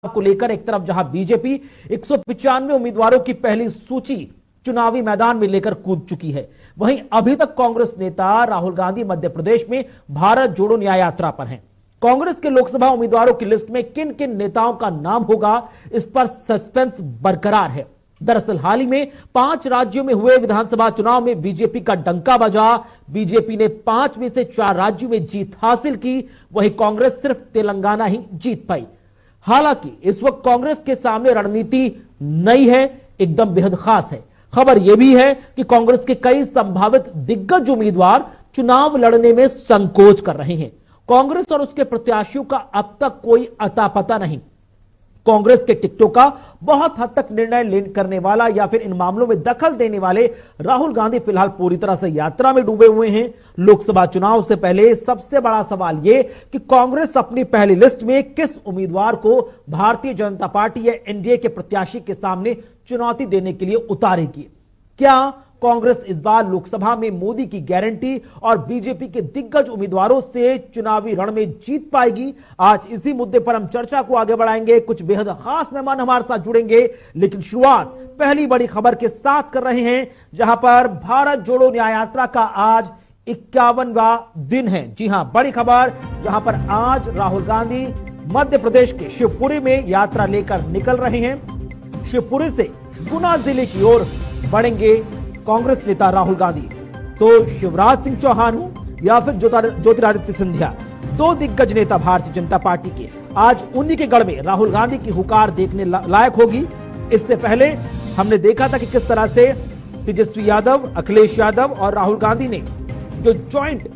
को लेकर एक तरफ जहां बीजेपी 195 उम्मीदवारों की पहली सूची चुनावी मैदान में लेकर कूद चुकी है, वहीं अभी तक कांग्रेस नेता राहुल गांधी मध्य प्रदेश में भारत जोड़ो न्याय यात्रा पर हैं। कांग्रेस के लोकसभा उम्मीदवारों की लिस्ट में किन किन नेताओं का नाम होगा, इस पर सस्पेंस बरकरार है। दरअसल हाल ही में 5 राज्यों में हुए विधानसभा चुनाव में बीजेपी का डंका बजा। बीजेपी ने 5 में से 4 राज्यों में जीत हासिल की, वहीं कांग्रेस सिर्फ तेलंगाना ही जीत पाई। हालांकि इस वक्त कांग्रेस के सामने रणनीति नई है, एकदम बेहद खास है। खबर यह भी है कि कांग्रेस के कई संभावित दिग्गज उम्मीदवार चुनाव लड़ने में संकोच कर रहे हैं। कांग्रेस और उसके प्रत्याशियों का अब तक कोई अता पता नहीं। कांग्रेस के टिकटों का बहुत हद तक निर्णय करने वाला या फिर इन मामलों में दखल देने वाले राहुल गांधी फिलहाल पूरी तरह से यात्रा में डूबे हुए हैं। लोकसभा चुनाव से पहले सबसे बड़ा सवाल यह कि कांग्रेस अपनी पहली लिस्ट में किस उम्मीदवार को भारतीय जनता पार्टी या एनडीए के प्रत्याशी के सामने चुनौती देने के लिए उतारेगी। क्या कांग्रेस इस बार लोकसभा में मोदी की गारंटी और बीजेपी के दिग्गज उम्मीदवारों से चुनावी रण में जीत पाएगी? आज इसी मुद्दे पर हम चर्चा को आगे बढ़ाएंगे। कुछ बेहद खास मेहमान हमारे साथ जुड़ेंगे, लेकिन शुरुआत पहली बड़ी खबर के साथ कर रहे हैं, जहां पर भारत जोड़ो न्याय यात्रा का आज 51वां दिन है। जी हां, बड़ी खबर, जहां पर आज राहुल गांधी मध्य प्रदेश के शिवपुरी में यात्रा लेकर निकल रहे हैं। शिवपुरी से गुना जिले की ओर बढ़ेंगे कांग्रेस नेता राहुल गांधी। तो शिवराज सिंह चौहान हो या फिर ज्योतिरादित्य सिंधिया, 2 दिग्गज नेता भारतीय जनता पार्टी के, आज उन्हीं के गढ़ में राहुल गांधी की हुकार देखने लायक होगी। इससे पहले हमने देखा था कि किस तरह से तेजस्वी यादव, अखिलेश यादव और राहुल गांधी ने जो ज्वाइंट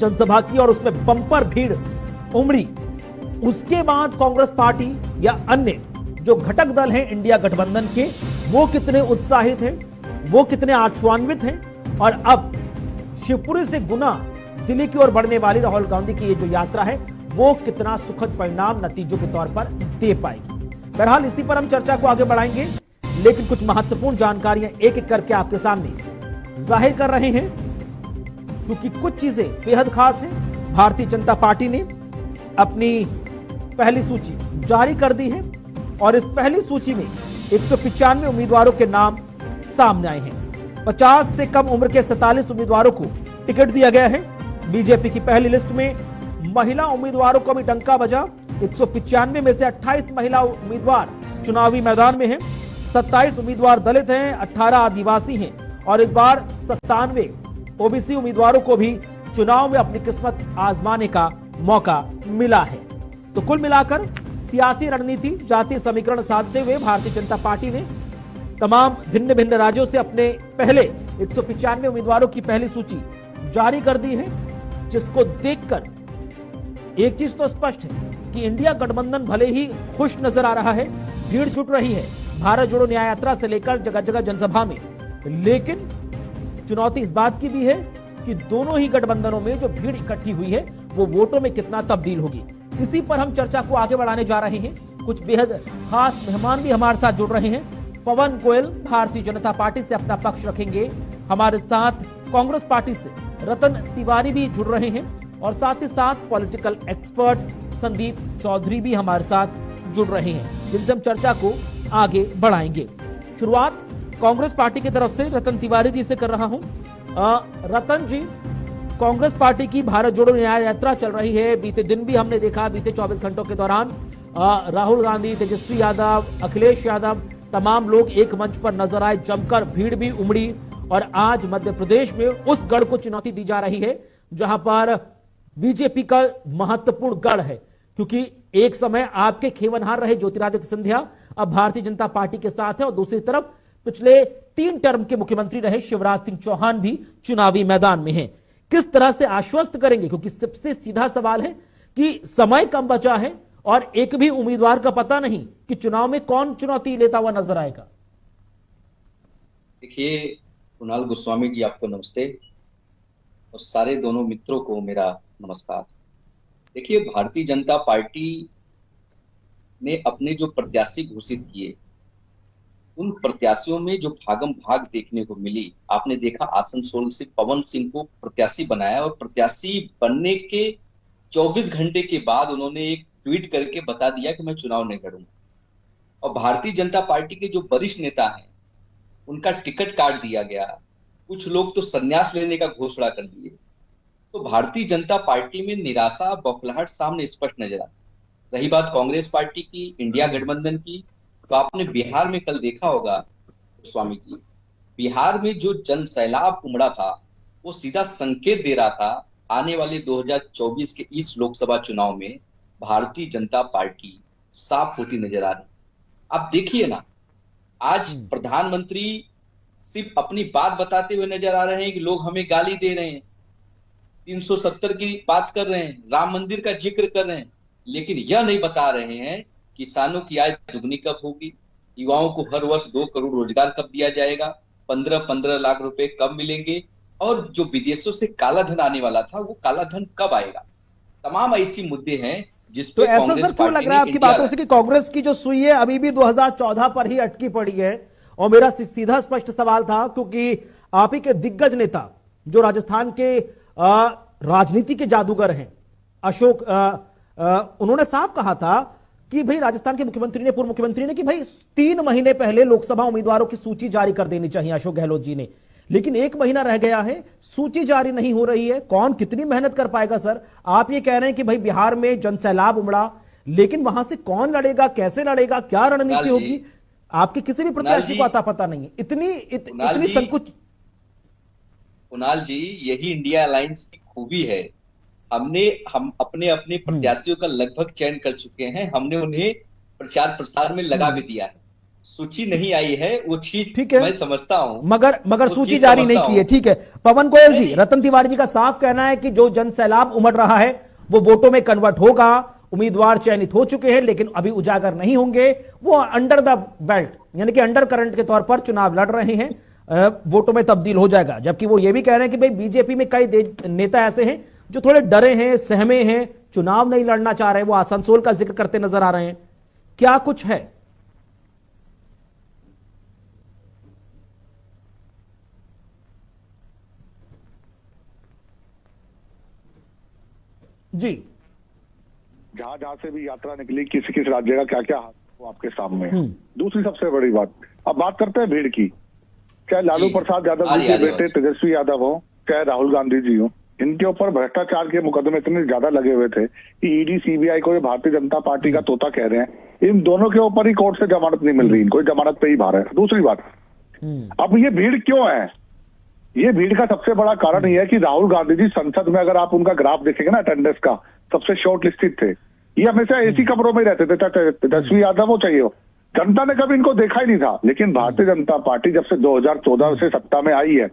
जनसभा की और उसमें बंपर भीड़ उमड़ी। उसके बाद कांग्रेस पार्टी या अन्य जो घटक दल हैं इंडिया गठबंधन के, वो कितने उत्साहित हैं, वो कितने आश्वान्वित हैं, और अब शिवपुरी से गुना जिले की ओर बढ़ने वाली राहुल गांधी की ये जो यात्रा है, वो कितना सुखद परिणाम नतीजों के तौर पर दे पाएगी। बहरहाल इसी पर हम चर्चा को आगे बढ़ाएंगे, लेकिन कुछ महत्वपूर्ण जानकारियां एक एक करके आपके सामने जाहिर कर रहे हैं, क्योंकि कुछ चीजें बेहद खास हैं। भारतीय जनता पार्टी ने अपनी पहली सूची जारी कर दी है और इस पहली सूची में 195 उम्मीदवारों के नाम सामने आए हैं। 50 से कम उम्र के 47 उम्मीदवारों को टिकट दिया गया है। बीजेपी की पहली लिस्ट में महिला उम्मीदवारों को भी डंका बजा। 195 में से 28 महिला उम्मीदवार चुनावी मैदान में हैं। 27 उम्मीदवार दलित हैं, 18 आदिवासी हैं और इस बार 97 ओबीसी उम्मीदवारों को भी चुनाव में अपनी किस्मत आजमाने का मौका मिला है। तो कुल मिलाकर सियासी रणनीति, जातीय समीकरण साधते हुए भारतीय जनता पार्टी ने तमाम भिन्न भिन्न राज्यों से अपने पहले 195 उम्मीदवारों की पहली सूची जारी कर दी है, जिसको देखकर एक चीज तो स्पष्ट है कि इंडिया गठबंधन भले ही खुश नजर आ रहा है, भीड़ जुट रही है भारत जोड़ो न्याय यात्रा से लेकर जगह जगह जनसभा में, लेकिन चुनौती इस बात की भी है कि दोनों ही गठबंधनों में जो भीड़ इकट्ठी हुई है वो वोटों में कितना तब्दील होगी। इसी पर हम चर्चा को आगे बढ़ाने जा रहे हैं। कुछ बेहद खास मेहमान भी हमारे साथ जुड़ रहे हैं। पवन गोयल भारतीय जनता पार्टी से अपना पक्ष रखेंगे। हमारे साथ कांग्रेस पार्टी से रतन तिवारी भी जुड़ रहे हैं और साथ ही साथ पॉलिटिकल एक्सपर्ट संदीप चौधरी भी हमारे साथ जुड़ रहे हैं, जिनसे हम चर्चा को आगे बढ़ाएंगे। शुरुआत कांग्रेस पार्टी की तरफ से रतन तिवारी जी से कर रहा हूं। रतन जी, कांग्रेस पार्टी की भारत जोड़ो न्याय यात्रा चल रही है। बीते दिन भी हमने देखा, बीते 24 घंटों के दौरान राहुल गांधी, तेजस्वी यादव, अखिलेश यादव, तमाम लोग एक मंच पर नजर आए, जमकर भीड़ भी उमड़ी और आज मध्य प्रदेश में उस गढ़ को चुनौती दी जा रही है जहां पर बीजेपी का महत्वपूर्ण गढ़ है, क्योंकि एक समय आपके खेवनहार रहे ज्योतिरादित्य सिंधिया अब भारतीय जनता पार्टी के साथ है और दूसरी तरफ पिछले 3 टर्म के मुख्यमंत्री रहे शिवराज सिंह चौहान भी चुनावी मैदान में हैं। किस तरह से आश्वस्त करेंगे, क्योंकि सबसे सीधा सवाल है कि समय कम बचा है और एक भी उम्मीदवार का पता नहीं कि चुनाव में कौन चुनौती लेता हुआ नजर आएगा। देखिए कुणाल गोस्वामी जी, आपको नमस्ते और सारे दोनों मित्रों को मेरा नमस्कार। देखिए, भारतीय जनता पार्टी ने अपने जो प्रत्याशी घोषित किए, उन प्रत्याशियों में जो भागम भाग देखने को मिली, आपने देखा आसनसोल से पवन सिंह को प्रत्याशी बनाया और प्रत्याशी बनने के 24 घंटे के बाद उन्होंने एक ट्वीट करके बता दिया कि मैं चुनाव नहीं लड़ूंगा। और भारतीय जनता पार्टी के जो वरिष्ठ नेता हैं उनका टिकट काट दिया गया, कुछ लोग तो संन्यास लेने का घोषणा कर दिए। तो भारतीय जनता पार्टी में निराशा, बौखलाहट सामने स्पष्ट नजर आती। रही बात कांग्रेस पार्टी की, इंडिया गठबंधन की, तो आपने बिहार में कल देखा होगा स्वामी जी, बिहार में जो जन सैलाब उमड़ा था वो सीधा संकेत दे रहा था आने वाले 2024 के इस लोकसभा चुनाव में भारतीय जनता पार्टी साफ होती नजर आ रही। आप देखिए ना, आज प्रधानमंत्री सिर्फ अपनी बात बताते हुए नजर आ रहे हैं कि लोग हमें गाली दे रहे हैं, 370 की बात कर रहे हैं, राम मंदिर का जिक्र कर रहे हैं, लेकिन यह नहीं बता रहे हैं किसानों की आय दुगनी कब होगी, युवाओं को हर वर्ष 2 करोड़ रोजगार कब दिया जाएगा, 15-15 लाख रुपए कब मिलेंगे, और जो विदेशों से काला धन आने वाला था वो काला धन कब आएगा। तमाम ऐसी मुद्दे हैं जिस तो पे ऐसा कांग्रेस सर क्यों लग पार्टी रहा है ने आपकी बातों से कि कांग्रेस की जो सुई है अभी भी 2014 पर ही अटकी पड़ी है? और मेरा सीधा स्पष्ट सवाल था, क्योंकि आप ही के दिग्गज नेता जो राजस्थान के राजनीति के जादूगर हैं अशोक, उन्होंने साफ कहा था कि भाई राजस्थान के मुख्यमंत्री ने, पूर्व मुख्यमंत्री ने, कि भाई 3 महीने पहले लोकसभा उम्मीदवारों की सूची जारी कर देनी चाहिए अशोक गहलोत जी ने। लेकिन 1 महीना रह गया है, सूची जारी नहीं हो रही है। कौन कितनी मेहनत कर पाएगा सर? आप ये कह रहे हैं कि भाई बिहार में जनसैलाब उमड़ा, लेकिन वहां से कौन लड़ेगा, कैसे लड़ेगा, क्या रणनीति होगी? आपके किसी भी प्रत्याशी को आता पता नहीं है। इतनी संकुच। कुणाल जी, यही इंडिया अलायंस की खूबी है। हम अपने अपने प्रत्याशियों का लगभग चयन कर चुके हैं, हमने उन्हें प्रचार प्रसार में लगा भी दिया है। सूची नहीं आई है वो चीज ठीक है, मैं समझता हूं, मगर सूची जारी नहीं की है। ठीक है पवन गोयल जी, रतन तिवारी जी का साफ कहना है कि जो जन सैलाब उमड़ रहा है वो वोटों में कन्वर्ट होगा। उम्मीदवार चयनित हो चुके हैं लेकिन अभी उजागर नहीं होंगे, वो अंडर द बेल्ट यानी कि अंडर करंट के तौर पर चुनाव लड़ रहे हैं, वोटों में तब्दील हो जाएगा। जबकि वो ये भी कह रहे हैं कि भाई बीजेपी में कई नेता ऐसे हैं जो थोड़े डरे हैं, सहमे हैं, चुनाव नहीं लड़ना चाह रहे हैं। वो आसनसोल का जिक्र करते नजर आ रहे हैं। क्या कुछ है? जी, जहां जहां से भी यात्रा निकली, किसी किस राज्य का क्या क्या हाल वो आपके सामने है। दूसरी सबसे बड़ी बात, अब बात करते हैं भीड़ की। चाहे लालू प्रसाद यादव जी के बेटे तेजस्वी यादव हो, चाहे राहुल गांधी जी हो, इनके ऊपर भ्रष्टाचार के मुकदमे इतने ज्यादा लगे हुए थे कि ईडी सीबीआई को ये भारतीय जनता पार्टी का तोता कह रहे हैं। इन दोनों के ऊपर ही कोर्ट से जमानत नहीं मिल रही, इनको जमानत पे ही बाहर है। दूसरी बात, अब ये भीड़ क्यों है? ये भीड़ का सबसे बड़ा कारण यह है कि राहुल गांधी जी संसद में, अगर आप उनका ग्राफ देखेंगे ना अटेंडेंस का, सबसे शॉर्ट लिस्टेड थे। ये हमेशा एसी कमरों में रहते थे, चाहे तेजस्वी यादव हो चाहिए हो। जनता ने कभी इनको देखा ही नहीं था। लेकिन भारतीय जनता पार्टी जब से 2014 से सत्ता में आई है,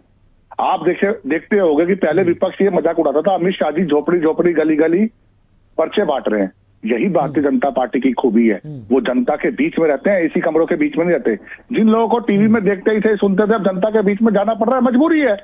आप देखते होंगे कि पहले विपक्ष ये मजाक उड़ाता था अमित शाह जी झोपड़ी झोपड़ी गली गली पर्चे बांट रहे हैं। यही भारतीय जनता पार्टी की खूबी है, वो जनता के बीच में रहते हैं, एसी कमरों के बीच में नहीं रहते। जिन लोगों को टीवी में देखते ही थे, सुनते थे, अब जनता के बीच में जाना पड़ रहा है, मजबूरी है।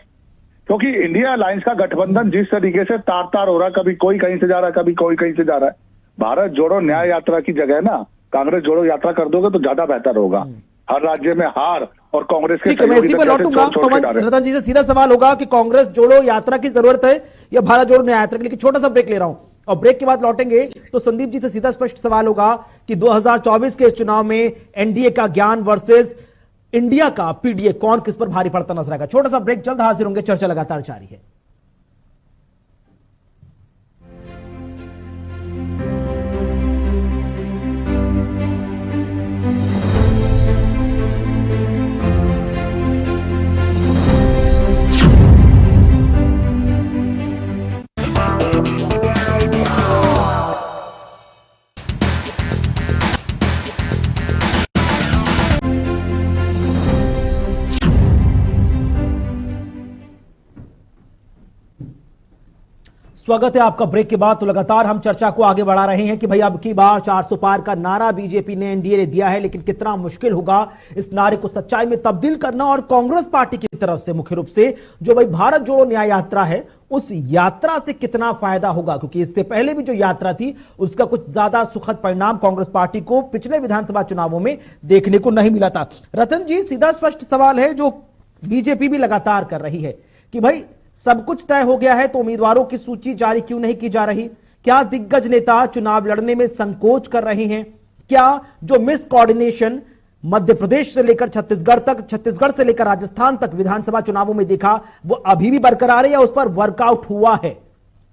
क्योंकि इंडिया अलायंस का गठबंधन जिस तरीके से तार तार हो रहा है, कभी कोई कहीं से जा रहा है, कभी कोई कहीं से जा रहा है। भारत जोड़ो न्याय यात्रा की जगह ना कांग्रेस जोड़ो यात्रा कर दोगे तो ज्यादा बेहतर होगा। हर राज्य में हार और कांग्रेस के ठीक है, मैं इसी पे लौटूंगा। पवन रतन जी से सीधा सवाल होगा कि कांग्रेस जोड़ो यात्रा की जरूरत है या भारत जोड़ो न्याय यात्रा की? लेकिन छोटा सा ब्रेक ले रहा हूं और ब्रेक के बाद लौटेंगे तो संदीप जी से सीधा स्पष्ट सवाल होगा कि 2024 के चुनाव में एनडीए का ज्ञान वर्सेस इंडिया का पीडीए, कौन किस पर भारी पड़ता नजर आएगा? छोटा सा ब्रेक, जल्द हाजिर होंगे, चर्चा लगातार जारी है। स्वागत है आपका ब्रेक के बाद। तो लगातार हम चर्चा को आगे बढ़ा रहे हैं कि भाई अब की बार 400 पार का नारा बीजेपी ने, एनडीए ने दिया है, लेकिन कितना मुश्किल होगा इस नारे को सच्चाई में तब्दील करना। और कांग्रेस पार्टी की तरफ से मुख्य रूप से जो भाई भारत जोड़ो न्याय यात्रा है, उस यात्रा से कितना फायदा होगा? क्योंकि इससे पहले भी जो यात्रा थी उसका कुछ ज्यादा सुखद परिणाम कांग्रेस पार्टी को पिछले विधानसभा चुनावों में देखने को नहीं मिला था। रतन जी, सीधा स्पष्ट सवाल है जो बीजेपी भी लगातार कर रही है कि भाई सब कुछ तय हो गया है तो उम्मीदवारों की सूची जारी क्यों नहीं की जा रही? क्या दिग्गज नेता चुनाव लड़ने में संकोच कर रहे हैं? क्या जो मिस कोऑर्डिनेशन मध्य प्रदेश से लेकर छत्तीसगढ़ तक, छत्तीसगढ़ से लेकर राजस्थान तक विधानसभा चुनावों में देखा, वो अभी भी बरकरार है या उस पर वर्कआउट हुआ है?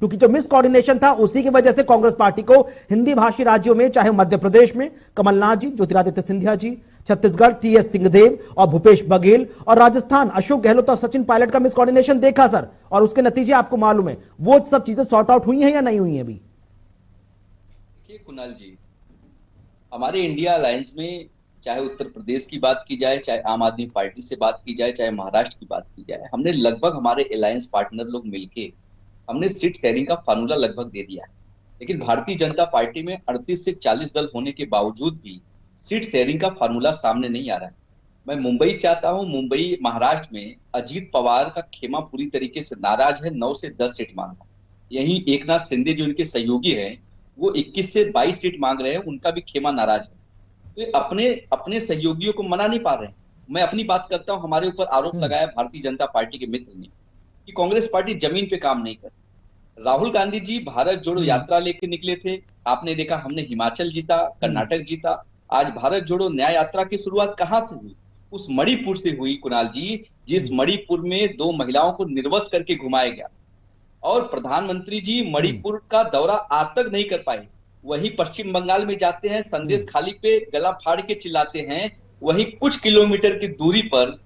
क्योंकि जो मिस कोऑर्डिनेशन था उसी की वजह से कांग्रेस पार्टी को हिंदी भाषी राज्यों में, चाहे मध्य प्रदेश में कमलनाथ जी, ज्योतिरादित्य सिंधिया जी, छत्तीसगढ़ टीएस सिंहदेव और भूपेश बघेल, और राजस्थान अशोक गहलोत और सचिन पायलट का मिस कोऑर्डिनेशन देखा सर, और उसके नतीजे आपको मालूम है। वो सब चीजें सॉर्ट आउट हुई हैं या नहीं हुई हैं अभी? देखिए कुणाल जी, हमारे इंडिया अलायंस में चाहे उत्तर प्रदेश की बात की जाए, चाहे आम आदमी पार्टी से बात की जाए, चाहे महाराष्ट्र की बात की जाए, हमने लगभग हमारे अलायंस पार्टनर लोग मिलके हमने सीट शेयरिंग का फार्मूला लगभग दे दिया है। लेकिन भारतीय जनता पार्टी में 38 से 40 दल होने के बावजूद भी सीट शेयरिंग का फार्मूला सामने नहीं आ रहा है। मैं मुंबई से आता हूं। मुंबई महाराष्ट्र में अजीत पवार का खेमा पूरी तरीके से नाराज है, 9 से 10 सीट मांग रहा है। यहीं एकनाथ शिंदे जो इनके सहयोगी हैं, वो 21 से 22 सीट मांग रहे हैं, उनका भी खेमा नाराज है। तो अपने सहयोगियों को मना नहीं पा रहे हैं। मैं अपनी बात करता हूं, हमारे ऊपर आरोप लगाया भारतीय जनता पार्टी के मित्र ने कि कांग्रेस पार्टी जमीन पे काम नहीं करती। राहुल गांधी जी भारत जोड़ो यात्रा लेके निकले थे, आपने देखा हमने हिमाचल जीता, कर्नाटक जीता। आज भारत जोड़ो न्याय यात्रा की शुरुआत कहां से हुई? उस मणिपुर से हुई कुणाल जी, जिस मणिपुर में 2 महिलाओं को निर्वस्त्र करके घुमाया गया, और प्रधानमंत्री जी मणिपुर का दौरा आज तक नहीं कर पाए। वहीं पश्चिम बंगाल में जाते हैं, संदेश खाली पे गला फाड़ के चिल्लाते हैं, वहीं कुछ किलोमीटर की दूरी पर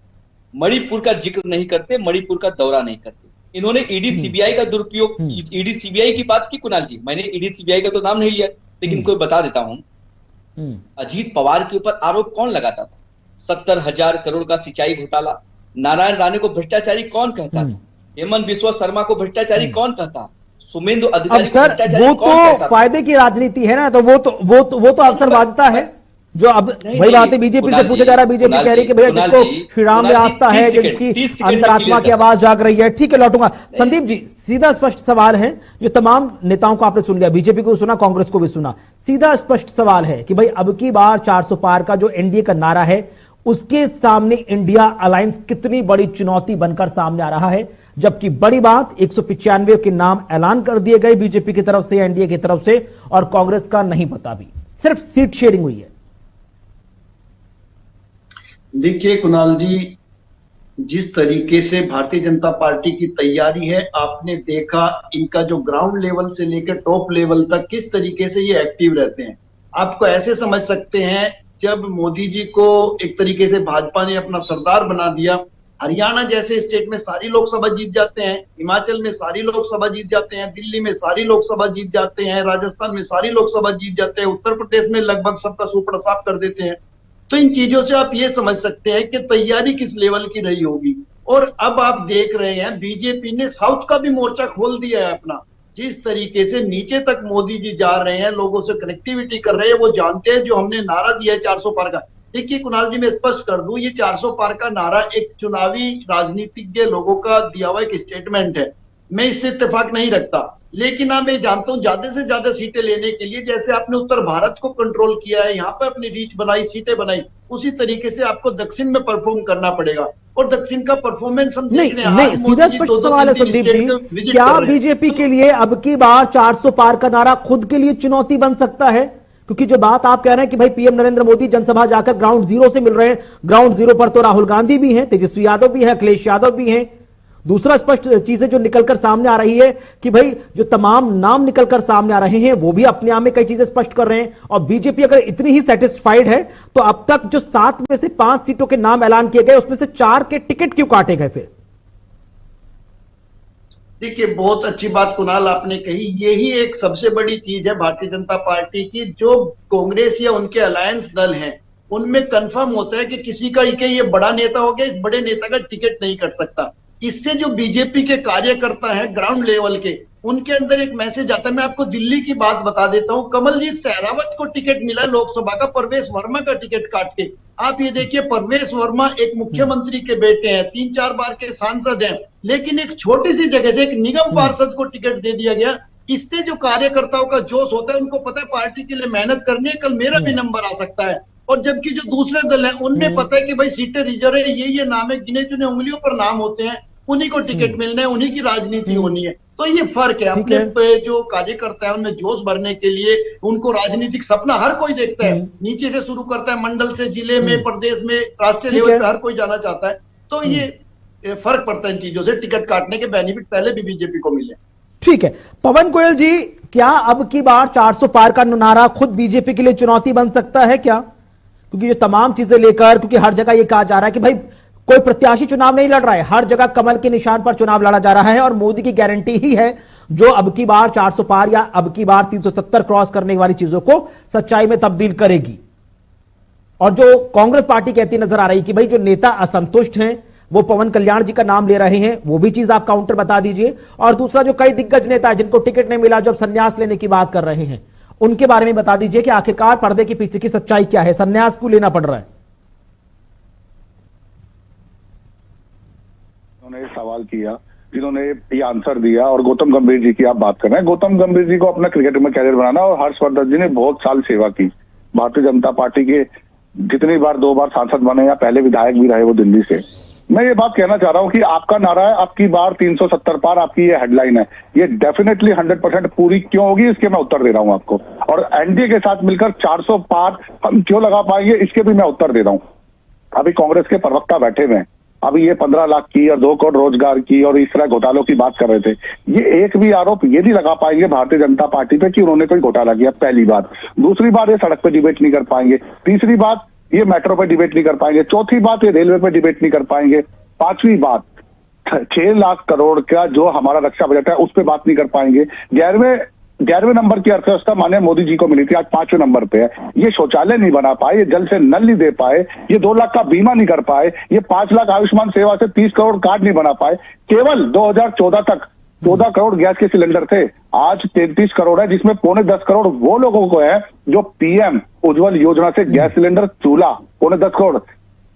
मणिपुर का जिक्र नहीं करते, मणिपुर का दौरा नहीं करते। इन्होंने ईडी सीबीआई का दुरुपयोग, ईडी सीबीआई की बात की कुणाल जी, मैंने ईडी सीबीआई का तो नाम नहीं लिया, लेकिन कोई बता देता हूं, अजीत पवार के ऊपर आरोप कौन लगाता था? 70,000 करोड़ का सिंचाई घोटाला। नारायण राणे को भ्रष्टाचारी कौन कहता था? हेमंत बिस्वा शर्मा को भ्रष्टाचारी कौन कहता? सुमेंदु अधिकारी को भ्रष्टाचारी कौन कहता? वो तो फायदे की राजनीति है ना, तो वो तो अक्सर बाजता है। जो अब वही बात है, बीजेपी से पूछा जा रहा है, बीजेपी कह रही है कि भैया जिसको श्री राम में आस्था है, जिसकी अंतरात्मा की आवाज जाग रही है। ठीक है, लौटूंगा। संदीप जी, सीधा स्पष्ट सवाल है, जो तमाम नेताओं को आपने सुन लिया, बीजेपी को सुना, कांग्रेस को भी सुना। सीधा स्पष्ट सवाल है कि भाई अब की बार 400 पार का जो एनडीए का नारा है, उसके सामने इंडिया अलायंस कितनी बड़ी चुनौती बनकर सामने आ रहा है? जबकि बड़ी बात, 195 के नाम ऐलान कर दिए गए बीजेपी की तरफ से, एनडीए की तरफ से, और कांग्रेस का नहीं पता भी, सिर्फ सीट शेयरिंग हुई है। देखिए कुणाल जी, जिस तरीके से भारतीय जनता पार्टी की तैयारी है, आपने देखा इनका जो ग्राउंड लेवल से लेकर टॉप लेवल तक किस तरीके से ये एक्टिव रहते हैं। आपको ऐसे समझ सकते हैं, जब मोदी जी को एक तरीके से भाजपा ने अपना सरदार बना दिया, हरियाणा जैसे स्टेट में सारी लोकसभा जीत जाते हैं, हिमाचल में सारी लोकसभा जीत जाते हैं, दिल्ली में सारी लोकसभा जीत जाते हैं, राजस्थान में सारी लोकसभा जीत जाते हैं, उत्तर प्रदेश में लगभग सबका सुपड़ा साफ कर देते हैं। तो इन चीजों से आप ये समझ सकते हैं कि तैयारी किस लेवल की रही होगी। और अब आप देख रहे हैं बीजेपी ने साउथ का भी मोर्चा खोल दिया है अपना। जिस तरीके से नीचे तक मोदी जी जा रहे हैं, लोगों से कनेक्टिविटी कर रहे हैं, वो जानते हैं जो हमने नारा दिया है 400 पार का। देखिए कुणाल जी, मैं स्पष्ट कर दूं, ये 400 पार का नारा एक चुनावी राजनीतिज्ञ लोगों का दिया हुआ एक स्टेटमेंट है। मैं इससे इत्तेफाक नहीं रखता, लेकिन हाँ मैं जानता हूं ज्यादा से ज्यादा सीटें लेने के लिए, जैसे आपने उत्तर भारत को कंट्रोल किया है, यहाँ पर अपनी रीच बनाई, सीटें बनाई, उसी तरीके से आपको दक्षिण में परफॉर्म करना पड़ेगा। और दक्षिण का परफॉर्मेंस हम देख रहे हैं। नहीं, सीधा स्पष्ट सवाल है संदीप जी, क्या बीजेपी के लिए अब की बार 400 पार का नारा खुद के लिए चुनौती बन सकता है? क्योंकि जो बात आप कह रहे हैं कि भाई पीएम नरेंद्र मोदी जनसभा जाकर ग्राउंड जीरो से मिल रहे हैं, ग्राउंड जीरो पर तो राहुल गांधी भी हैं, तेजस्वी यादव भी है, अखिलेश यादव भी हैं। दूसरा स्पष्ट चीजें जो निकलकर सामने आ रही है कि भाई जो तमाम नाम निकलकर सामने आ रहे हैं, वो भी अपने आप में कई चीजें स्पष्ट कर रहे हैं। और बीजेपी अगर इतनी ही सेटिस्फाइड है, तो अब तक जो 7 में से 5 सीटों के नाम ऐलान किए गए, उसमें से 4 के टिकट क्यों काटे गए फिर? देखिए, बहुत अच्छी बात कुणाल आपने कही। यही एक सबसे बड़ी चीज है भारतीय जनता पार्टी की, जो कांग्रेस या उनके अलायंस दल हैं, उनमें कंफर्म होता है कि किसी का ये बड़ा नेता हो गया, इस बड़े नेता का टिकट नहीं कट सकता। इससे जो बीजेपी के कार्यकर्ता हैं ग्राउंड लेवल के, उनके अंदर एक मैसेज आता है। मैं आपको दिल्ली की बात बता देता हूं, कमलजीत सहरावत को टिकट मिला लोकसभा का परवेश वर्मा का टिकट काट के। आप ये देखिए, परवेश वर्मा एक मुख्यमंत्री के बेटे हैं, 3-4 बार के सांसद हैं, लेकिन एक छोटी सी जगह से एक निगम पार्षद को टिकट दे दिया गया। इससे जो कार्यकर्ताओं का जोश होता है, उनको पता है पार्टी के लिए मेहनत करनी है, कल मेरा भी नंबर आ सकता है। और जबकि जो दूसरे दल हैं, उनमें पता है कि भाई सीटें रिजर्व है, ये नाम है, गिने चुने उंगलियों पर नाम होते हैं। उन्हीं को टिकट मिलना है, उन्हीं की राजनीति होनी है। तो ये फर्क है। अपने पे जो कार्यकर्ता है उनमें जोश भरने के लिए उनको राजनीतिक सपना हर कोई देखता है, नीचे से शुरू करता है, मंडल से, जिले में, प्रदेश में, राष्ट्रीय लेवल पे हर कोई जाना चाहता है। तो ये फर्क पड़ता है इन चीजों से। टिकट काटने के बेनिफिट पहले भी बीजेपी को मिले। ठीक है पवन गोयल जी, क्या अब की बार 400 पार का नारा खुद बीजेपी के लिए चुनौती बन सकता है क्या? क्योंकि ये तमाम चीजें लेकर, क्योंकि हर जगह ये कहा जा रहा है कि भाई कोई प्रत्याशी चुनाव नहीं लड़ रहा है, हर जगह कमल के निशान पर चुनाव लड़ा जा रहा है और मोदी की गारंटी ही है जो अब की बार 400 पार या अब की बार 370 क्रॉस करने वाली चीजों को सच्चाई में तब्दील करेगी। और जो कांग्रेस पार्टी कहती नजर आ रही कि भाई जो नेता असंतुष्ट हैं वो पवन कल्याण जी का नाम ले रहे हैं, वो भी चीज आप काउंटर बता दीजिए। और दूसरा जो कई दिग्गज नेता है जिनको टिकट नहीं मिला, जब संन्यास लेने की बात कर रहे हैं, उनके बारे में बता दीजिए कि आखिरकार पर्दे के पीछे की सच्चाई क्या है, संन्यास क्यों लेना पड़ रहा है? उन्होंने सवाल किया, जिन्होंने ये आंसर दिया, और गौतम गंभीर जी की आप बात कर रहे हैं। गौतम गंभीर जी को अपना क्रिकेट में कैरियर बनाना, और हर्षवर्धन जी ने बहुत साल सेवा की भारतीय जनता पार्टी के, जितनी बार 2 बार सांसद बने या पहले विधायक भी रहे वो दिल्ली से। मैं ये बात कहना चाह रहा हूं कि आपका नारा है आपकी बार 370 पार, आपकी ये हेडलाइन है, ये डेफिनेटली 100% पूरी क्यों होगी इसके मैं उत्तर दे रहा हूं आपको। और एनडीए के साथ मिलकर 400 पार हम क्यों लगा पाएंगे इसके भी मैं उत्तर दे रहा हूं। अभी कांग्रेस के प्रवक्ता बैठे हुए हैं, अभी ये 15 लाख की और 2 करोड़ रोजगार की और इस तरह घोटालों की बात कर रहे थे। ये एक भी आरोप ये नहीं लगा पाएंगे भारतीय जनता पार्टी पे कि उन्होंने कोई घोटाला किया, पहली बात। दूसरी बात, ये सड़क पे डिबेट नहीं कर पाएंगे। तीसरी बात, ये मेट्रो पे डिबेट नहीं कर पाएंगे। चौथी बात, ये रेलवे पे डिबेट नहीं कर पाएंगे। पांचवी बात, 6 लाख करोड़ का जो हमारा रक्षा बजट है उस पर बात नहीं कर पाएंगे। 11वें नंबर की अर्थव्यवस्था माने मोदी जी को मिली थी, आज 5वें नंबर पे है। ये शौचालय नहीं बना पाए, ये जल से नल नहीं दे पाए, ये 2 लाख का बीमा नहीं कर पाए, ये 5 लाख आयुष्मान सेवा से 30 करोड़ कार्ड नहीं बना पाए। केवल 2014 तक 14 करोड़ गैस के सिलेंडर थे, आज 33 करोड़ है, जिसमें 9.25 करोड़ वो लोगों को है जो पीएम उज्ज्वल योजना से गैस सिलेंडर, चूल्हा, 9.25 करोड़।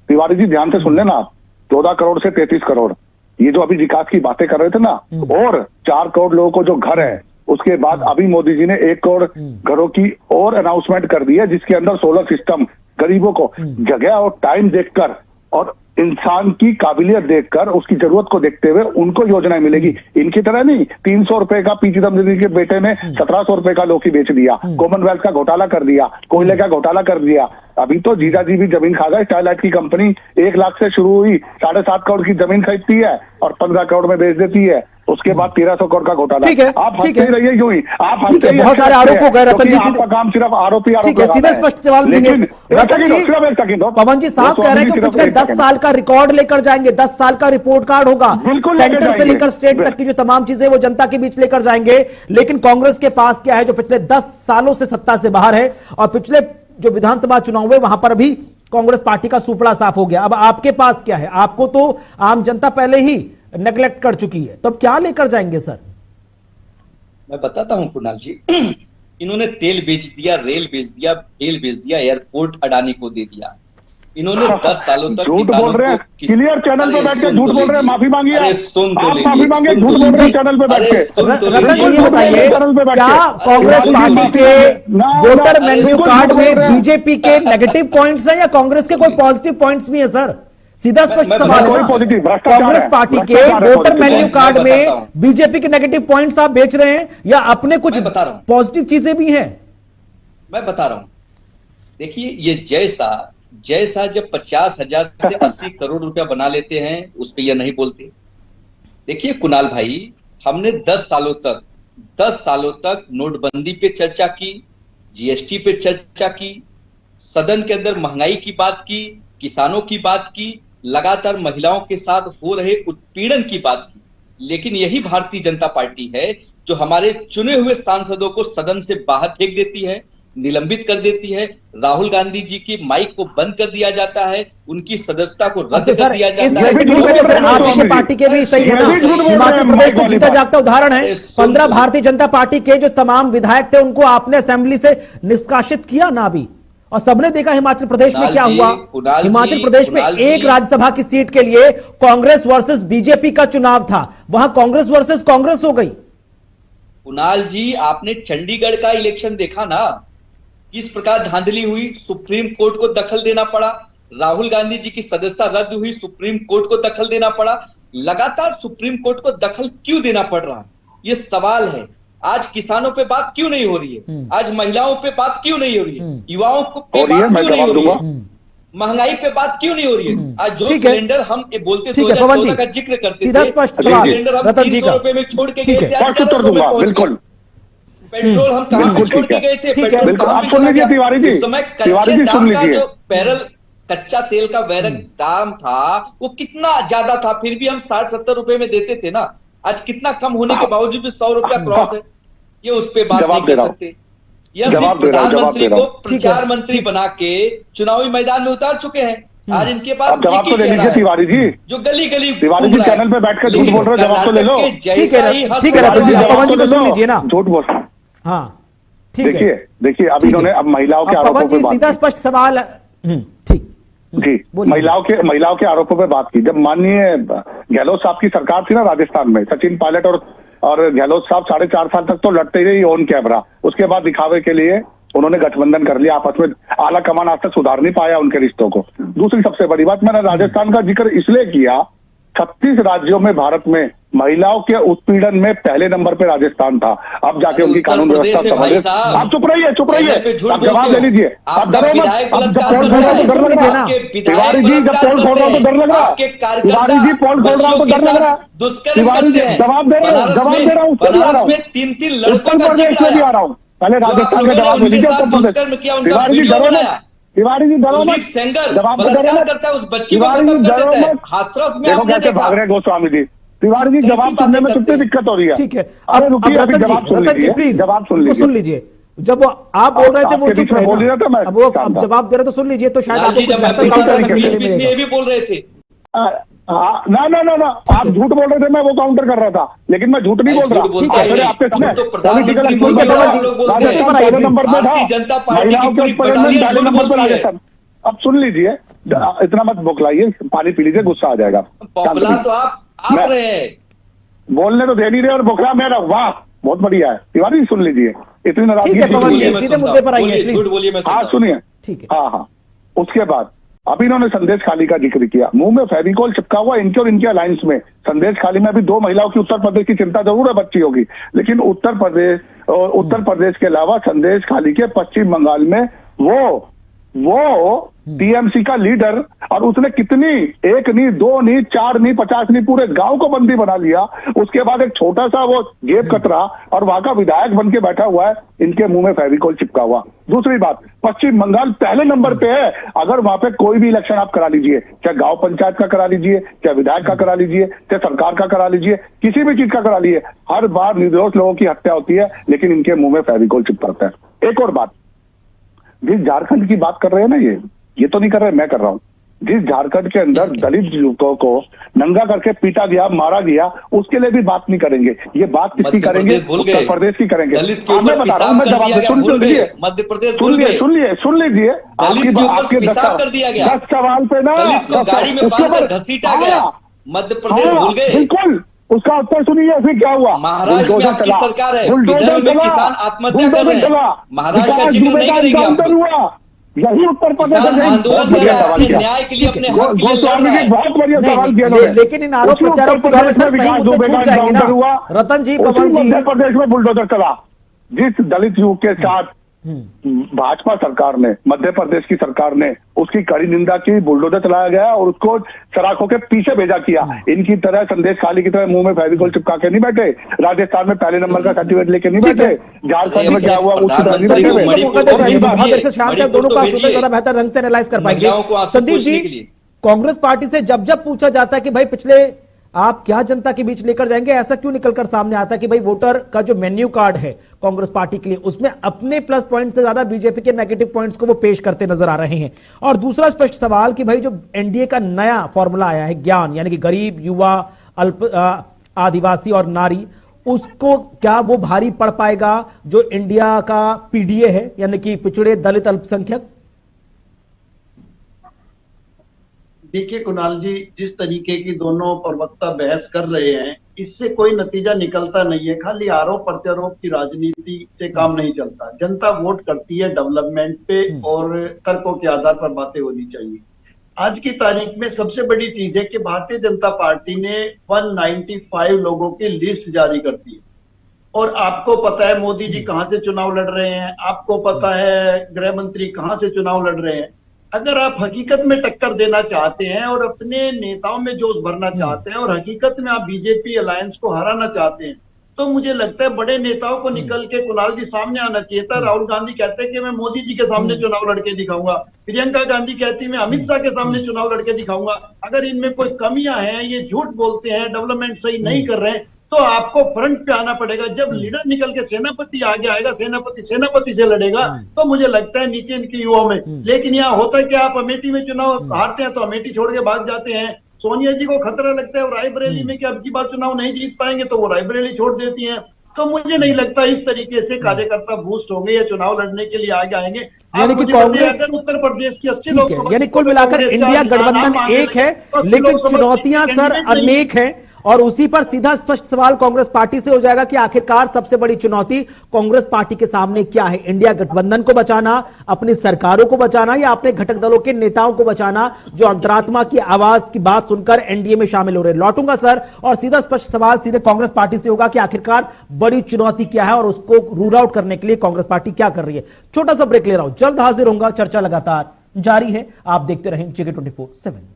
तिवारी जी ध्यान से सुन लेना आप, 14 करोड़ से 33 करोड़, ये जो अभी विकास की बातें कर रहे थे ना, और 4 करोड़ लोगों को जो घर है। उसके बाद अभी मोदी जी ने 1 करोड़ घरों की और अनाउंसमेंट कर दी है, जिसके अंदर सोलर सिस्टम, गरीबों को जगह और टाइम देखकर और इंसान की काबिलियत देखकर, उसकी जरूरत को देखते हुए उनको योजनाएं मिलेगी। इनकी तरह नहीं 300 रुपए का पी चिदम्बरम जी के बेटे ने 1700 रुपए का लौकी बेच दिया, कॉमनवेल्थ का घोटाला कर दिया, कोयले का घोटाला कर दिया। अभी तो जीजा जी भी जमीन खा गए। स्टारलाइट की कंपनी 1 लाख से शुरू हुई, 7.5 करोड़ की जमीन खरीदती है और 15 करोड़ में बेच देती है। उसके बाद 1300 करोड़ का घोटाला। ठीक है, आप हंसते ही रहिए, यूं ही आप हंसते ही, बहुत सारे आरोप हो गए रतन जी। आपका काम सिर्फ आरोपी ठीक है, सीधे स्पष्ट सवाल। लेकिन रतन जी, पवन जी साहब कह रहे हैं कि पिछले 10 साल का रिकॉर्ड लेकर जाएंगे, 10 साल का रिपोर्ट कार्ड होगा, सेंटर से लेकर स्टेट तक की जो तमाम चीजें वो जनता के बीच लेकर जाएंगे। लेकिन कांग्रेस के पास क्या है जो पिछले 10 सालों से सत्ता से बाहर है, और पिछले जो विधानसभा चुनाव हुए वहां पर भी कांग्रेस पार्टी का सुपड़ा साफ हो गया। अब आपके पास क्या है? आपको तो आम जनता पहले ही नेग्लेक्ट कर चुकी है, तो अब क्या लेकर जाएंगे सर? मैं बताता हूं कुणाल जी, इन्होंने तेल बेच दिया, रेल बेच दिया, खेल बेच दिया, एयरपोर्ट अडानी को दे दिया। इन्होंने 10 सालों तक झूठ बोल रहे हैं, क्लियर चैनल पे बैठ के झूठ बोल रहे हैं, माफी मांगिए। अरे सुन तो आप माफी मांगे, झूठ बोल रहे हैं चैनल पे बैठ के। रतन जी ये बताइए, क्या कांग्रेस पार्टी के वोटर मेन्यू कार्ड में बीजेपी के नेगेटिव पॉइंट्स हैं या कांग्रेस के कोई पॉजिटिव पॉइंट्स भी हैं सर? सीधा स्पष्ट सवाल है। कांग्रेस पार्टी के वोटर मेन्यू कार्ड में बीजेपी के नेगेटिव पॉइंट्स आप बेच रहे हैं या अपने कुछ पॉजिटिव चीजें भी हैं? मैं बता रहा हूं, देखिए ये जैसा जब 50,000 से 80 करोड़ रुपया बना लेते हैं उस पर यह नहीं बोलते। देखिए कुणाल भाई, हमने 10 सालों तक नोटबंदी पे चर्चा की, जीएसटी पे चर्चा की, सदन के अंदर महंगाई की बात की, किसानों की बात की, लगातार महिलाओं के साथ हो रहे उत्पीड़न की बात की। लेकिन यही भारतीय जनता पार्टी है जो हमारे चुने हुए सांसदों को सदन से बाहर फेंक देती है, निलंबित कर देती है। राहुल गांधी जी की माइक को बंद कर दिया जाता है, उनकी सदस्यता को रद्द कर दिया जाता है। आपकी पार्टी के भी सही है ना, हिमाचल प्रदेश को जीता जागता उदाहरण है। 15 भारतीय जनता पार्टी के जो तमाम विधायक थे उनको आपने असेंबली से निष्कासित किया ना अभी, और सबने देखा हिमाचल प्रदेश में क्या हुआ। हिमाचल प्रदेश में एक राज्यसभा की सीट के लिए कांग्रेस वर्सेस बीजेपी का चुनाव था, वहां कांग्रेस वर्सेस कांग्रेस हो गई। कुणाल जी, आपने चंडीगढ़ का इलेक्शन देखा ना, किस प्रकार धांधली हुई, सुप्रीम कोर्ट को दखल देना पड़ा, राहुल गांधी जी की सदस्यता रद्द हुई, सुप्रीम कोर्ट को दखल देना पड़ा। लगातार सुप्रीम कोर्ट को दखल क्यों देना पड़ रहा है, ये सवाल है। आज किसानों पे बात क्यों नहीं हो रही है, आज महिलाओं पे बात क्यों नहीं हो रही है, युवाओं पे बात क्यों नहीं हो रही है, महंगाई पे बात क्यों नहीं हो रही है। आज जो सिलेंडर हम बोलते 2014 का जिक्र करते थे, सिलेंडर हम 300 रुपए में छोड़ के गए थे, आज 1100 में पहुंच गए। पेट्रोल हम कहां पे छोड़ के गए थे, पेट्रोल कहां पे चला गया। उस समय कच्चे दाम का जो बैरल कच्चा तेल का बैरल दाम था वो कितना ज्यादा था, फिर भी हम 60-70 रुपए में देते थे ना। आज कितना कम होने के बावजूद भी 100 रुपया क्रॉस है, ये उस पर बात नहीं कर सकते। यह सिर्फ प्रधानमंत्री को प्रचार मंत्री बना के चुनावी मैदान में उतार चुके हैं। आज इनके पास जवाब तो ले लीजिए तिवारी जी, जो गली गली तिवारी जी चैनल पे बैठकर झूठ बोल रहे हो, जवाब तो ले लो। ठीक है रतन जी, पवन जी को सुन लीजिए ना। झूठ बोल, हाँ ठीक है। देखिए अब इन्होंने अब महिलाओं के आरोपों पवन जी सीधा स्पष्ट सवाल, ठीक जी, महिलाओं के आरोपों पे बात की। जब माननीय गहलोत साहब की सरकार थी ना राजस्थान में, सचिन पायलट और गहलोत साहब 4.5 साल तक तो लड़ते ही ऑन कैमरा, उसके बाद दिखावे के लिए उन्होंने गठबंधन कर लिया आपस में। आला कमान आज तक सुधार नहीं पाया उनके रिश्तों को। दूसरी सबसे बड़ी बात, मैंने राजस्थान का जिक्र इसलिए किया, 36 राज्यों में भारत में महिलाओं के उत्पीड़न में पहले नंबर पे राजस्थान था। अब जाके उनकी कानून व्यवस्था समझ, आप चुप रहिए, आप जवाब ले लीजिए। आप डरो मत, अब जब पोल खोल रहा हूं तो डर लग रहा है तिवारी जी, जब पोल खोल रहा हूं तो डर लग रहा है तिवारी जी, पोल खोल रहा हूं तो डर लग रहा है तिवारी जी। जवाब दे रहा हूँ, उसको भी आ रहा हूँ, उत्तर प्रदेश में भी आ रहा हूँ। पहले राजस्थान का जवाब ले लीजिए, उत्तर प्रदेश। तिवारी जी डरो मत, तिवारी जी डरो मत, जवाब तो डरो मत, तिवारी जी डरो मत। देखो कैसे भाग रहे हैं गोस्वामी जी। तिवारी जी जवाब सुनने में कितनी दिक्कत हो रही है। ठीक है, अरे रुकिए, अभी जवाब सुन लीजिए, जवाब सुन लीजिए। जब वो आप बोल रहे थे वो चुप रहे, बोल रहा था मैं, अब वो जवाब दे रहे तो सुन लीजिए, तो शायद आपको कुछ बेहतर काउंटर करने के लिए मिलेगा। ये भी बोल रहे थे ना आप झूठ बोल रहे थे, मैं वो काउंटर कर रहा था, लेकिन मैं झूठ नहीं बोल रहा। आपके पहले नंबर पे था, महिलाओं के पहले नंबर पे राजस्थान। अब सुन लीजिए, इतना मत बौखलाइए, पानी पी लीजिए, गुस्सा आ जाएगा। तो आप रहे हैं, बोलने तो दे नहीं रहे और बौखला मेरा, वाह बहुत बढ़िया है। तिवारी सुन लीजिए, इतनी नाराजगी सीधे मुद्दे पर आइए, झूठ बोलिए। हाँ सुनिए, ठीक है। हाँ। उसके बाद अभी इन्होंने संदेश खाली का जिक्र किया, मुंह में फेविकॉल चिपका हुआ इनके और इनके अलायंस में। संदेश खाली में अभी 2 महिलाओं की उत्तर प्रदेश की चिंता जरूर है, बच्ची होगी, लेकिन उत्तर प्रदेश के अलावा संदेश खाली के पश्चिम बंगाल में वो टीएमसी का लीडर, और उसने कितनी, 1 नहीं 2 नहीं 4 नहीं 50 नहीं, पूरे गांव को बंदी बना लिया। उसके बाद एक छोटा सा वो जेब कतरा और वहां का विधायक बन के बैठा हुआ है, इनके मुंह में फेविकॉल चिपका हुआ। दूसरी बात, पश्चिम बंगाल पहले नंबर पे है। अगर वहां पे कोई भी इलेक्शन आप करा लीजिए, चाहे गांव पंचायत का करा लीजिए, चाहे विधायक का करा लीजिए, चाहे सरकार का करा लीजिए, किसी भी चीज का करा लीजिए, हर बार निर्दोष लोगों की हत्या होती है, लेकिन इनके मुंह में फेविकॉल चिपकता है। एक और बात, जिस झारखंड की बात कर रहे हैं ना, ये तो नहीं कर रहे, मैं कर रहा हूं। जिस झारखंड के अंदर दलित युवकों को नंगा करके पीटा गया, मारा गया, उसके लिए भी बात नहीं करेंगे। ये बात किसकी करेंगे? उत्तर प्रदेश की करेंगे। मैं बता रहा हूँ, मैं जवाब सुन लीजिए, मध्य प्रदेश सुन लीजिए। आपके 10 सवाल पे ना गाड़ी में घसीटा गया, मध्य प्रदेश भूल गए। बिल्कुल, उसका उत्तर सुनिए, फिर क्या हुआ? महाराष्ट्र में आपकी सरकार है, विदर्भ में किसान आत्महत्या कर रहे हैं, महाराष्ट्र का जिक्र नहीं करेंगे आप। हुआ, यही उत्तर प्रदेश आंदोलन कर रहा है, न्याय के लिए अपने हक के लिए लड़ रहा है। बहुत बढ़िया सवाल किया, लेकिन इन आरोप प्रत्यारोप के दौरान सर सही मुद्दे छूट जाएंगे ना रतन जी, पवन जी। मध्य प्रदेश में बुलडोजर चला, जिस दलित युवक के साथ भाजपा सरकार ने, मध्य प्रदेश की सरकार ने उसकी कड़ी निंदा की, बुलडोजर चलाया गया और उसको सराखों के पीछे भेजा किया। इनकी तरह संदेश खाली की तरह मुंह में फेविकॉल चिपका के नहीं बैठे, राजस्थान में पहले नंबर का सर्टिफिकेट लेके नहीं बैठे, झारखंड में क्या हुआ उसकी तरह नहीं बैठे। शाम तक दोनों का ज्यादा बेहतर ढंग से एनालाइज कर पाएंगे। संदीप जी, कांग्रेस पार्टी से जब पूछा जाता है कि भाई पिछले आप क्या जनता के बीच लेकर जाएंगे, ऐसा क्यों निकलकर सामने आता है कि भाई वोटर का जो मेन्यू कार्ड है कांग्रेस पार्टी के लिए, उसमें अपने प्लस पॉइंट से ज्यादा बीजेपी के नेगेटिव पॉइंट्स को वो पेश करते नजर आ रहे हैं। और दूसरा स्पष्ट सवाल कि भाई जो एनडीए का नया फॉर्मूला आया है ज्ञान, यानी कि गरीब, युवा, आदिवासी और नारी, उसको क्या वो भारी पड़ पाएगा जो इंडिया का पीडीए है, यानी कि पिछड़े दलित अल्पसंख्यक? देखिए कुणाल जी, जिस तरीके की दोनों प्रवक्ता बहस कर रहे हैं, इससे कोई नतीजा निकलता नहीं है। खाली आरोप प्रत्यारोप की राजनीति से काम नहीं चलता। जनता वोट करती है डेवलपमेंट पे और तर्कों के आधार पर बातें होनी चाहिए। आज की तारीख में सबसे बड़ी चीज है कि भारतीय जनता पार्टी ने 195 लोगों की लिस्ट जारी कर दी है। और आपको पता है मोदी जी कहां से चुनाव लड़ रहे हैं, आपको पता है गृह मंत्री कहां से चुनाव लड़ रहे हैं। अगर आप हकीकत में टक्कर देना चाहते हैं और अपने नेताओं में जोश भरना चाहते हैं और हकीकत में आप बीजेपी अलायंस को हराना चाहते हैं, तो मुझे लगता है बड़े नेताओं को निकल के कुणाल जी सामने आना चाहिए था। राहुल गांधी कहते हैं कि मैं मोदी जी के सामने चुनाव लड़के दिखाऊंगा, प्रियंका गांधी कहती है मैं अमित शाह के सामने चुनाव लड़के दिखाऊंगा। अगर इनमें कोई कमियां हैं, ये झूठ बोलते हैं, डेवलपमेंट सही नहीं कर रहे हैं, तो आपको फ्रंट पे आना पड़ेगा। जब लीडर निकल के सेनापति आगे आएगा, सेनापति से लड़ेगा, तो मुझे लगता है नीचे इनके युवाओं में। लेकिन यहाँ होता है कि आप अमेठी में चुनाव हारते हैं तो अमेठी छोड़ के भाग जाते हैं। सोनिया जी को खतरा लगता है रायबरेली में कि अब की बार चुनाव नहीं जीत पाएंगे, तो वो रायबरेली छोड़ देती हैं। तो मुझे नहीं लगता इस तरीके से कार्यकर्ता बूस्ट होंगे या चुनाव लड़ने के लिए आगे आएंगे। यानी कि कांग्रेस उत्तर प्रदेश की 80 लोग, यानी कुल मिलाकर इंडिया गठबंधन एक है, लेकिन चुनौतियां सर अनेक हैं। और उसी पर सीधा स्पष्ट सवाल कांग्रेस पार्टी से हो जाएगा कि आखिरकार सबसे बड़ी चुनौती कांग्रेस पार्टी के सामने क्या है? इंडिया गठबंधन को बचाना, अपनी सरकारों को बचाना, या अपने घटक दलों के नेताओं को बचाना जो अंतरात्मा की आवाज की बात सुनकर एनडीए में शामिल हो रहे हैं? लौटूंगा सर, और सीधा स्पष्ट सवाल सीधे कांग्रेस पार्टी से होगा कि आखिरकार बड़ी चुनौती क्या है और उसको रूल आउट करने के लिए कांग्रेस पार्टी क्या कर रही है। छोटा सा ब्रेक ले रहा हूं, जल्द हाजिर होऊंगा। चर्चा लगातार जारी है, आप देखते रहें जेके 24/7।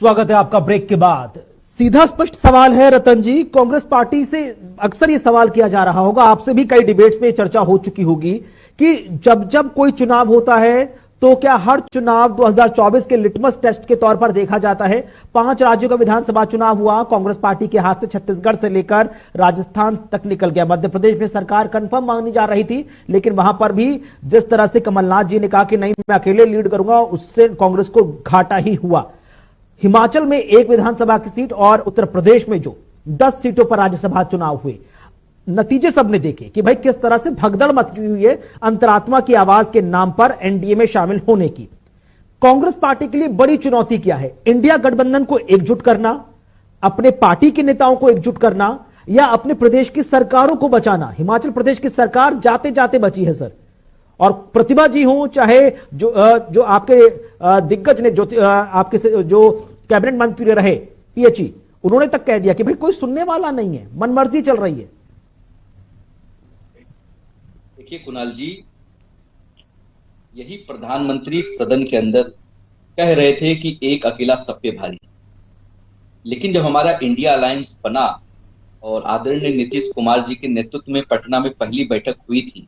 स्वागत है आपका ब्रेक के बाद। सीधा स्पष्ट सवाल है रतन जी, कांग्रेस पार्टी से अक्सर ये सवाल किया जा रहा होगा, आपसे भी कई डिबेट्स में चर्चा हो चुकी होगी कि जब जब कोई चुनाव होता है तो क्या हर चुनाव 2024 के लिटमस टेस्ट के तौर पर देखा जाता है? 5 राज्यों का विधानसभा चुनाव हुआ, कांग्रेस पार्टी के हाथ से छत्तीसगढ़ से लेकर राजस्थान तक निकल गया। मध्य प्रदेश में सरकार कंफर्म मांगनी जा रही थी, लेकिन वहां पर भी जिस तरह से कमलनाथ जी ने कहा कि नहीं मैं अकेले लीड करूंगा, उससे कांग्रेस को घाटा ही हुआ। हिमाचल में 1 विधानसभा की सीट और उत्तर प्रदेश में जो 10 सीटों पर राज्यसभा चुनाव हुए, नतीजे सबने देखे कि भाई किस तरह से भगदड़ मची हुई है अंतरात्मा की आवाज के नाम पर एनडीए में शामिल होने की। कांग्रेस पार्टी के लिए बड़ी चुनौती क्या है? इंडिया गठबंधन को एकजुट करना, अपने पार्टी के नेताओं को एकजुट करना, या अपने प्रदेश की सरकारों को बचाना? हिमाचल प्रदेश की सरकार जाते जाते बची है सर, और प्रतिभा जी हो चाहे जो आपके दिग्गज ने, जो आपके जो कैबिनेट मंत्री रहे पीएचई, उन्होंने तक कह दिया कि भाई कोई सुनने वाला नहीं है, मनमर्जी चल रही है। देखिए कुणाल जी, यही प्रधानमंत्री सदन के अंदर कह रहे थे कि एक अकेला सब पे भारी। लेकिन जब हमारा इंडिया अलायंस बना और आदरणीय नीतीश कुमार जी के नेतृत्व में पटना में पहली बैठक हुई थी,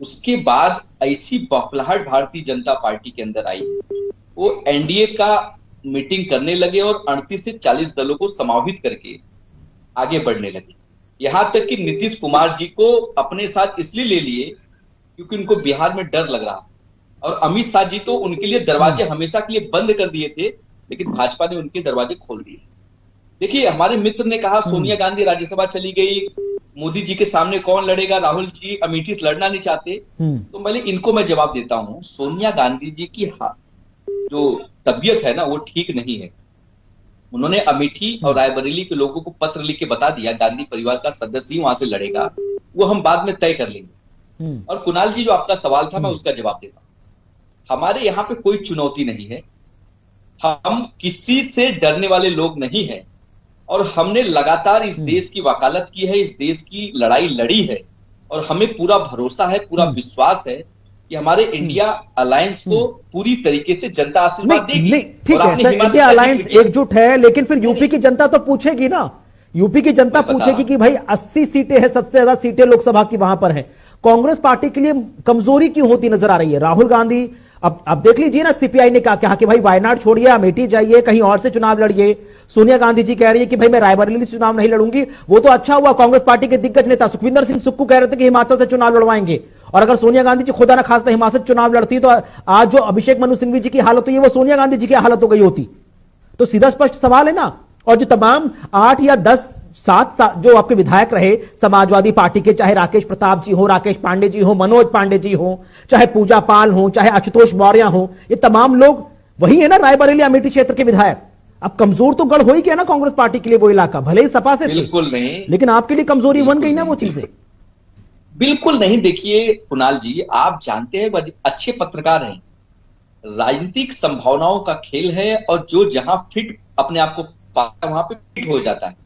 उसके बाद ऐसी बौखलाहट भारतीय जनता पार्टी के अंदर आई, वो एनडीए का मीटिंग करने लगे और 38 से 40 दलों को समावित करके आगे बढ़ने लगे। यहां तक कि नीतीश कुमार जी को अपने साथ इसलिए ले लिए क्योंकि उनको बिहार में डर लग रहा, और अमित शाह जी तो उनके लिए दरवाजे हमेशा के लिए बंद कर दिए थे, लेकिन भाजपा ने उनके दरवाजे खोल दिए। देखिए, हमारे मित्र ने कहा सोनिया गांधी राज्यसभा चली गई, मोदी जी के सामने कौन लड़ेगा, राहुल जी अमेठी से लड़ना नहीं चाहते। तो पहले इनको मैं जवाब देता हूं, सोनिया गांधी जी की जो तबीयत है ना, वो ठीक नहीं है। उन्होंने अमेठी और रायबरेली के लोगों को पत्र लिख के बता दिया गांधी परिवार का सदस्य ही वहां से लड़ेगा, वो हम बाद में तय कर लेंगे। और कुणाल जी, जो आपका सवाल था मैं उसका जवाब देता हूं। हमारे यहाँ पे कोई चुनौती नहीं है, हम किसी से डरने वाले लोग नहीं हैं, और हमने लगातार इस देश की वकालत की है, इस देश की लड़ाई लड़ी है, और हमें पूरा भरोसा है, पूरा विश्वास है कि हमारे इंडिया अलायंस को पूरी तरीके से जनता आशीर्वाद देगी। ठीक है सर, इंडिया अलायंस एकजुट है, लेकिन फिर यूपी की जनता तो पूछेगी ना, यूपी की जनता पूछेगी कि भाई 80 सीटें हैं, सबसे ज्यादा सीटें लोकसभा की वहां पर हैं, कांग्रेस पार्टी के लिए कमजोरी क्यों होती नजर आ रही है? राहुल गांधी, अब देख लीजिए ना, सीपीआई ने कहा कि भाई वायनाड छोड़िए, अमेठी जाइए, कहीं और से चुनाव लड़िए। सोनिया गांधी जी कह रही है कि भाई मैं रायबरेली से चुनाव नहीं लड़ूंगी। वो तो अच्छा हुआ, कांग्रेस पार्टी के दिग्गज नेता सुखविंदर सिंह सुक्खू कह रहे थे कि हिमाचल से चुनाव लड़वाएंगे, और अगर सोनिया गांधी जी खुदा ना खास्ता हिमाचल चुनाव लड़ती तो आज जो अभिषेक मनु सिंघवी जी की हालत हुई है वो सोनिया गांधी जी की हालत हो गई होती। तो सीधा स्पष्ट सवाल है ना, और जो तमाम 8 या 10 7 जो आपके विधायक रहे समाजवादी पार्टी के, चाहे राकेश प्रताप जी हो, राकेश पांडे जी हो, मनोज पांडे जी हो, चाहे पूजा पाल हो, चाहे आशुतोष मौर्य हो, ये तमाम लोग वही है ना रायबरेली अमेठी क्षेत्र के विधायक। अब कमजोर तो गढ़ हो ही गया ना कांग्रेस पार्टी के लिए वो इलाका, भले ही सपा से थे, बिल्कुल नहीं, लेकिन आपके लिए कमजोरी बन गई ना वो चीजें। बिल्कुल नहीं। देखिए कुणाल जी, आप जानते हैं अच्छे पत्रकार हैं, राजनीतिक संभावनाओं का खेल है और जो जहां फिट अपने आप को पाता है वहां पे फिट हो जाता है।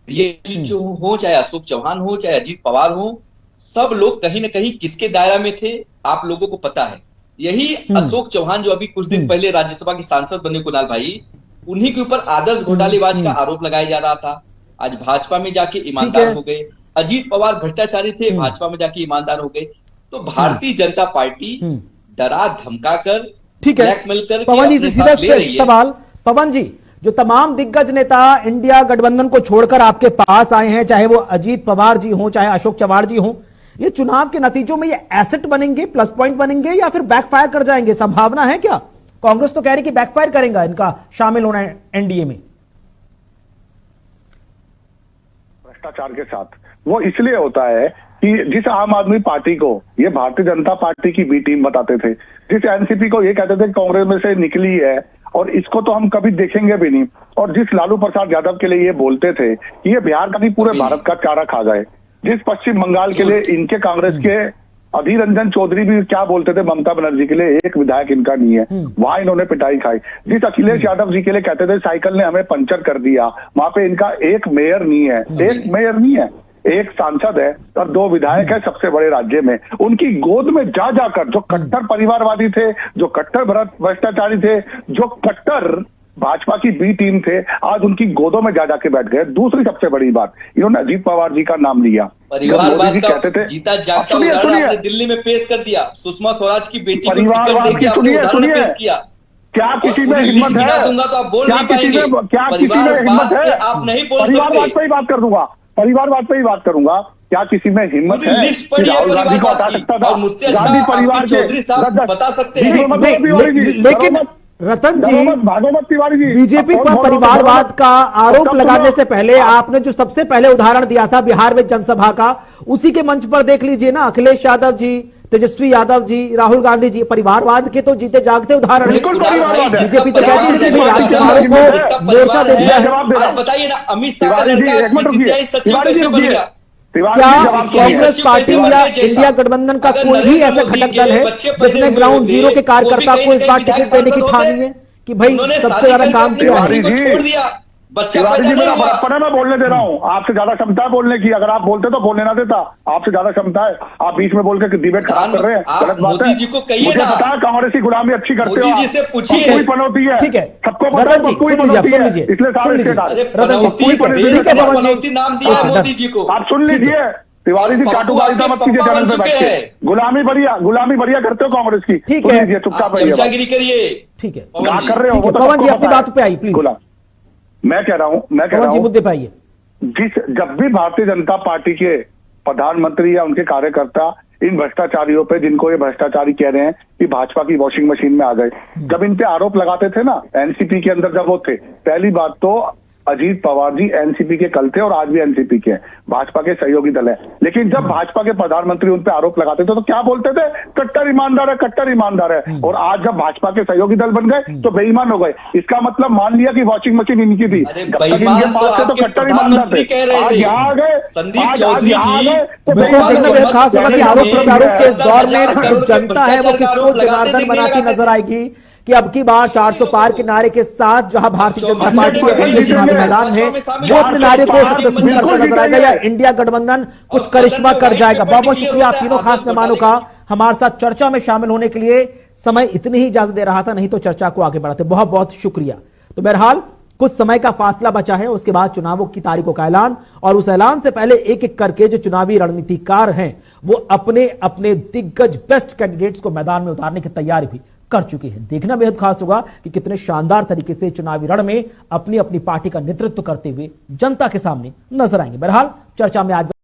ये जो हो, चाहे अशोक चौहान हो, चाहे अजीत पवार हो, सब लोग कहीं ना कहीं किसके दायरा में थे आप लोगों को पता है। यही अशोक चौहान जो अभी कुछ दिन पहले राज्यसभा के सांसद बने कुणाल भाई, उन्हीं के ऊपर आदर्श घोटालेबाज का आरोप लगाया जा रहा था। आज भाजपा में जाके ईमानदार हो गए। अजीत पवार भ्रष्टाचारी थे, भाजपा में जाके ईमानदार हो गए। तो भारतीय जनता पार्टी डरा धमका कर, ब्लैकमेल कर पवन जी से सीधा सवाल, पवन जी, जो तमाम दिग्गज नेता इंडिया गठबंधन को छोड़कर आपके पास आए हैं, चाहे वो अजीत पवार जी हो, चाहे अशोक चौहान जी हो, ये चुनाव के नतीजों में ये एसेट बनेंगे, प्लस पॉइंट बनेंगे या फिर बैकफायर कर जाएंगे? संभावना है क्या? कांग्रेस तो कह रही कि बैकफायर करेगा इनका शामिल होना एनडीए में। भ्रष्टाचार के साथ वो इसलिए होता है कि जिस आम आदमी पार्टी को ये भारतीय जनता पार्टी की बी टीम बताते थे, जिस एनसीपी को ये कहते थे कांग्रेस में से निकली है और इसको तो हम कभी देखेंगे भी नहीं, और जिस लालू प्रसाद यादव के लिए ये बोलते थे कि ये बिहार का नहीं पूरे भारत का चारा खा जाए, जिस पश्चिम बंगाल के लिए इनके कांग्रेस के अधीर रंजन चौधरी भी क्या बोलते थे ममता बनर्जी के लिए एक विधायक इनका नहीं है, वहां इन्होंने पिटाई खाई। जिस अखिलेश यादव जी के लिए कहते थे साइकिल ने हमें पंचर कर दिया, वहां पे इनका एक मेयर नहीं है, एक मेयर नहीं है, एक सांसद है और 2 विधायक है सबसे बड़े राज्य में। उनकी गोद में जा जाकर जो कट्टर परिवारवादी थे, जो कट्टर भ्रष्टाचारी थे, जो कट्टर भाजपा की बी टीम थे, आज उनकी गोदों में जा जाके बैठ गए। दूसरी सबसे बड़ी बात, इन्होंने अजीत पवार जी का नाम लिया। परिवारवाद का जीता जागता उदाहरण आपने दिल्ली में पेश कर दिया। सुषमा स्वराज की बेटी को टिकट देके आपने उदाहरण पेश किया। क्या किसी में हिम्मत है? दूंगा तो आप बोल नहीं पाएंगे। क्या किसी में हिम्मत है? आप नहीं बोल सकते। परिवारवाद पे ही बात कर दूंगा, परिवारवाद पे ही बात करूंगा। क्या किसी में हिम्मत है लिस्ट पड़ी है परिवारवाद की, और मुझसे अच्छा गांधी परिवार चौधरी साहब बता सकते हैं। लेकिन रतन जी, भागवत तिवारी जी, बीजेपी पर परिवारवाद का आरोप लगाने से पहले आपने जो सबसे पहले उदाहरण दिया था बिहार में जनसभा का, उसी के मंच पर देख लीजिए ना, अखिलेश यादव जी, तेजस्वी यादव जी, राहुल गांधी जी, परिवारवाद के तो जीते जागते उदाहरण। बीजेपी तो कहती है कि भाई राजकुमारों को मोर्चा दे दिया है। बताइए ना, अमित शाह का लड़का बीसीसीआई सचिव कैसे बन गया? क्या कांग्रेस पार्टी या इंडिया गठबंधन का कोई भी ऐसा घटक दल है जिसने ग्राउंड जीरो के कार्यकर्ता को इस बार टिकट देने की ठानी है कि भाई सबसे ज्यादा काम किया है? तिवारी जी, मेरा बड़प्पन है, मैं बोलने दे रहा हूँ। आपसे ज्यादा क्षमता है बोलने की, अगर आप बोलते तो बोलने ना देता। आपसे ज्यादा क्षमता है, आप बीच में बोल के डिबेट खराब कर रहे हैं, गलत बात है। मोदी जी को कहिए ना, पता है कांग्रेस की गुलामी अच्छी करते हो, मोदी जी से पूछिए। कोई पनौती है, ठीक है, सबको पता है कोई पनौती है, इसलिए सारे पनौती नाम दिया है मोदी जी को। आप सुन लीजिए तिवारी जी, चाटुकारिता मत कीजिए चैनल पे बैठ के। गुलामी बढ़िया करते हो कांग्रेस की। ठीक है, चुपचाप चमचागिरी करिए। ठीक है, क्या कर रहे हो? पवन जी अपनी बात पे आई प्लीज। मैं कह रहा हूं मुद्दे पे आइए। जब भी भारतीय जनता पार्टी के प्रधानमंत्री या उनके कार्यकर्ता इन भ्रष्टाचारियों पे, जिनको ये भ्रष्टाचारी कह रहे हैं कि भाजपा की वॉशिंग मशीन में आ गए, जब इन पे आरोप लगाते थे ना एनसीपी के अंदर जब वो थे, पहली बात तो अजीत पवार जी एनसीपी के कल थे और आज भी एनसीपी के हैं, भाजपा के सहयोगी दल है। लेकिन जब भाजपा के प्रधानमंत्री उन पे आरोप लगाते थे तो क्या बोलते थे? कट्टर ईमानदार है, कट्टर ईमानदार है। और आज जब भाजपा के सहयोगी दल बन गए तो बेईमान हो गए। इसका मतलब मान लिया कि वॉशिंग मशीन इनकी थी, जब तक इनके पास थे तो कट्टर ईमानदार थे। आज यहाँ आ गए, खास होगा कि आरोप प्रत्यारोप के इस दौर में जनता है वो किसको जनार्दन बनाती नजर आएगी कि अब की बार 400 पार के नारे के साथ जहां भारतीय जनता पार्टी के चुनावी मैदान है वो अपने नारे को सक्सेसफुल करता नजर आएगा या इंडिया गठबंधन कुछ करिश्मा कर जाएगा? बहुत बहुत शुक्रिया आप तीनों खास मेहमानों का हमारे साथ चर्चा में शामिल होने के लिए। समय इतनी ही इजाजत दे रहा था, नहीं तो चर्चा को आगे बढ़ाते। बहुत बहुत शुक्रिया। तो बहरहाल कुछ समय का फासला बचा है, उसके बाद चुनावों की तारीखों का ऐलान, और उस ऐलान से पहले एक एक करके जो चुनावी रणनीतिकार हैं वो अपने अपने दिग्गज बेस्ट कैंडिडेट्स को मैदान में उतारने की तैयारी भी कर चुके हैं। देखना बेहद खास होगा कि कितने शानदार तरीके से चुनावी रण में अपनी अपनी पार्टी का नेतृत्व करते हुए जनता के सामने नजर आएंगे। बहरहाल चर्चा में आज